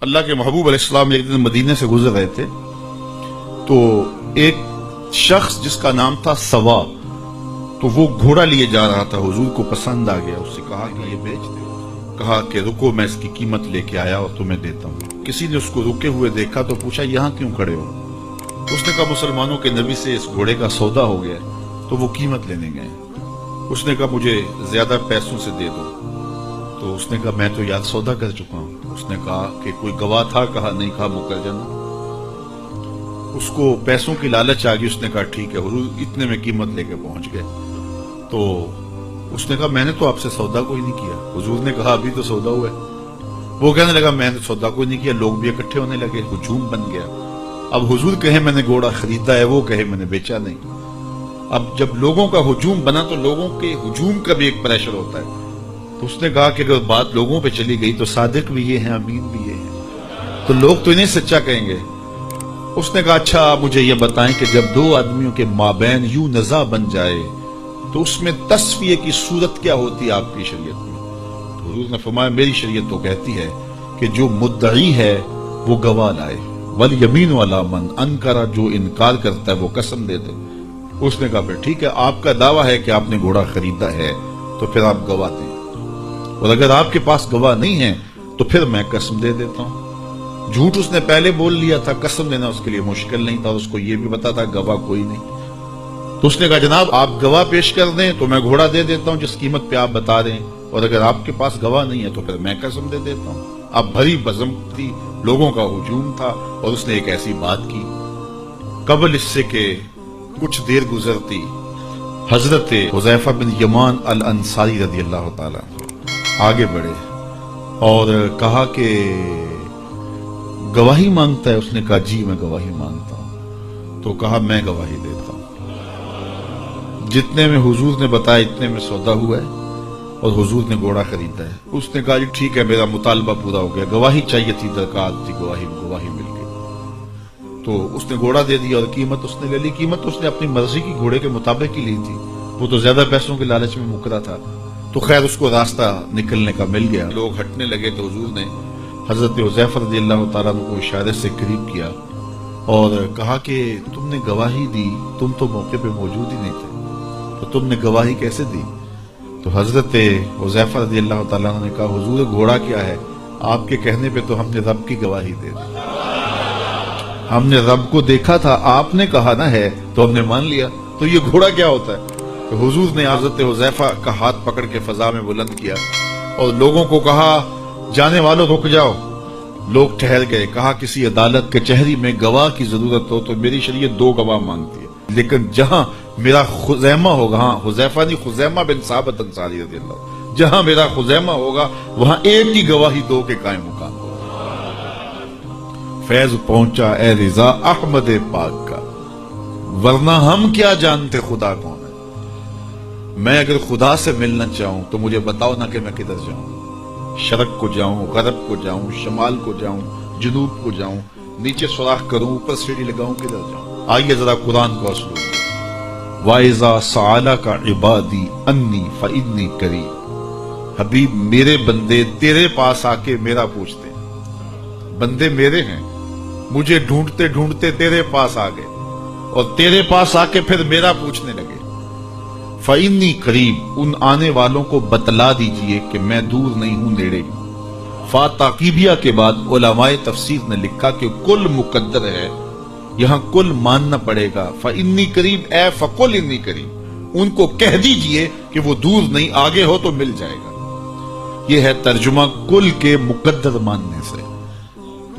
अल्लाह के महबूब अलैहिस्सलाम एक दिन मदीने से गुजर रहे थे तो एक शख्स जिसका नाम था सवा, तो वो घोड़ा लिए जा रहा था, हुजूर को पसंद आ गया, उससे कहा कि ये बेच दे। कहा कि रुको मैं इसकी कीमत लेके आया और तुम्हें देता हूँ। किसी ने उसको रुके हुए देखा तो पूछा यहाँ क्यों खड़े हो? उसने कहा मुसलमानों के नबी से इस घोड़े का सौदा हो गया तो वो कीमत लेने गए। उसने कहा मुझे ज्यादा पैसों से दे दो। तो उसने कहा मैं तो यार सौदा कर चुका हूँ। उसने कहा कि कोई गवाह था? कहा नहीं। कहा मुकर जाना। उसको पैसों की लालच आ गई। उसने कहा ठीक है हुजूर, इतने में कीमत लेके पहुंच गए। तो उसने कहा मैंने तो आपसे सौदा कोई नहीं किया। हुजूर ने कहा अभी तो सौदा हुआ है। वो कहने लगा मैंने सौदा कोई नहीं किया। लोग भी इकट्ठे होने लगे, हुजूम बन गया। अब हुजूर कहे मैंने घोड़ा खरीदा है, वो कहे मैंने बेचा नहीं। अब जब लोगों का हुजूम बना तो लोगों के हुजूम का भी एक प्रेशर होता है। तो उसने कहा कि अगर बात लोगों पे चली गई तो सादिक भी ये हैं, अमीन भी ये हैं, तो लोग तो इन्हें सच्चा कहेंगे। उसने कहा अच्छा आप मुझे ये बताएं कि जब दो आदमियों के माबैन यूं नज़ा बन जाए तो उसमें तस्फिये की सूरत क्या होती है आपकी शरीयत में? तो हुजूर ने फरमाया मेरी शरीयत तो कहती है कि जो मुद्दई है वो गवाह लाए, वल यमीन वाला मन अनकरा, जो इनकार करता है वो कसम दे दे। उसने कहा फिर ठीक है, आपका दावा है कि आपने घोड़ा खरीदा है तो फिर आप गवाह दें, और अगर आपके पास गवाह नहीं है तो फिर मैं कसम दे देता हूं। झूठ उसने पहले बोल लिया था, कसम देना उसके लिए मुश्किल नहीं था, उसको यह भी पता था गवाह कोई नहीं। तो उसने कहा जनाब आप गवाह पेश कर दें तो मैं घोड़ा दे देता हूं जिस कीमत पे आप बता रहे हैं, और अगर आपके पास गवाह नहीं है तो फिर मैं कसम दे देता हूं। अब भरी बज़म थी, लोगों का हुजूम था, और उसने एक ऐसी बात की। कबल इससे के कुछ देर गुजरती हजरत हुज़ैफा बिन यमान अल अंसारी रज़ियल्लाहु ताला आगे बढ़े और कहा कि गवाही मांगता है? उसने कहा जी मैं गवाही मांगता हूं। तो कहा मैं गवाही देता हूं। जितने में हुजूर ने बताया इतने में सौदा हुआ है और हुजूर ने घोड़ा खरीदा है। उसने कहा जी ठीक है मेरा मुतालबा पूरा हो गया, गवाही चाहिए थी, दरकार थी, गवाही मिल गई। तो उसने घोड़ा दे दिया और कीमत उसने ले ली। कीमत उसने अपनी मर्जी की घोड़े के मुताबिक ही ली थी, वो तो ज्यादा पैसों के लालच में मुकरा था। तो खैर उसको रास्ता निकलने का मिल गया। लोग हटने लगे तो हुजूर ने हजरत हुज़ैफा रज़ियल्लाहु ताला को इशारे से करीब किया और कहा कि तुमने गवाही दी, तुम तो मौके पे मौजूद ही नहीं थे, तो तुमने गवाही कैसे दी? तो हजरत हुज़ैफा रज़ियल्लाहु ताला ने कहा हुजूर घोड़ा क्या है, आपके कहने पे तो हमने रब की गवाही दे दी, हमने रब को देखा था, आपने कहा ना है तो हमने मान लिया, तो ये घोड़ा क्या होता है? तो हुजूर ने हजरत हुज़ैफा का हाथ पकड़ के फजा में बुलंद किया और लोगों को कहा जाने वालों रुक जाओ। लोग ठहर गए। कहा किसी अदालत के कचहरी में गवाह की जरूरत हो तो मेरी शरीयत दो गवाह मांगती है, लेकिन जहां मेरा खुजैमा होगा, हाँ हुज़ैफा नहीं खुजैमा बिन साबित अंसारी रज़ियल्लाहु, जहां मेरा खुजैमा होगा वहां एक ही गवाही दो के कायम मुकाम। फैज पहुंचा ए रिजा अहमद पाक का, वरना हम क्या जानते खुदा कौन है। मैं अगर खुदा से मिलना चाहूं तो मुझे बताओ ना कि मैं किधर जाऊं, शरक को जाऊं, गरब को जाऊं, शमाल को जाऊं, जुनूब को जाऊं, नीचे सुराख करूं, ऊपर सीढ़ी लगाऊं, किधर जाऊं? आइए जरा कुरान को असलूब। वाइजा सआला का इबादी अन्नी फइन्नी करीब। हबीब मेरे बंदे तेरे पास आके मेरा पूछते हैं, बंदे मेरे हैं, मुझे ढूंढते ढूंढते तेरे पास आ गए और तेरे पास आके फिर मेरा पूछने लगे। फ़इन्नी करीब, उन आने वालों को बतला दीजिए कि मैं दूर नहीं हूं, नेड़े ही। फा ताकीबिया के बाद उलमाए तफसीर ने लिखा कि कुल मुकद्दर है, यहां कुल मानना पड़ेगा। फ़इन्नी करीब ए फ़कुल इन्नी करीब, उनको कह दीजिए कि वो दूर नहीं, आगे हो तो मिल जाएगा। यह है तर्जुमा कुल के मुकद्दर मानने से।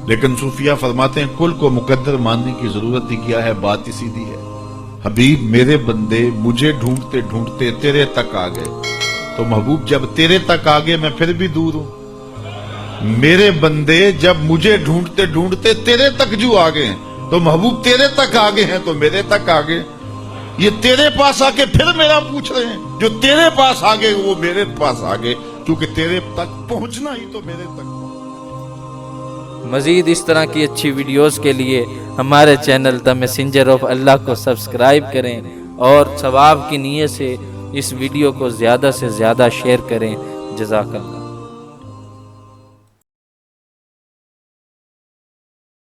लेकिन सूफिया फरमाते हैं कुल को मुकद्दर मानने की जरूरत ही क्या है, बात ही सीधी है। हबीब मेरे बंदे मुझे ढूंढते ढूंढते तेरे तक आ गए, तो महबूब जब तेरे तक आ गए मैं फिर भी दूर हूं। मेरे बंदे जब मुझे ढूंढते ढूंढते तेरे तक जो आ गए तो महबूब तेरे तक आ गए हैं तो मेरे तक आ गए। ये तेरे पास आके फिर मेरा पूछ रहे हैं, जो तेरे पास आ गए वो मेरे पास आ गए, क्योंकि तेरे तक पहुंचना ही तो मेरे तक। मज़ीद इस तरह की अच्छी वीडियोस के लिए हमारे चैनल द मैसेंजर ऑफ अल्लाह को सब्सक्राइब करें और सवाब की नीयत से इस वीडियो को ज़्यादा से ज़्यादा शेयर करें। जज़ाकल्लाह।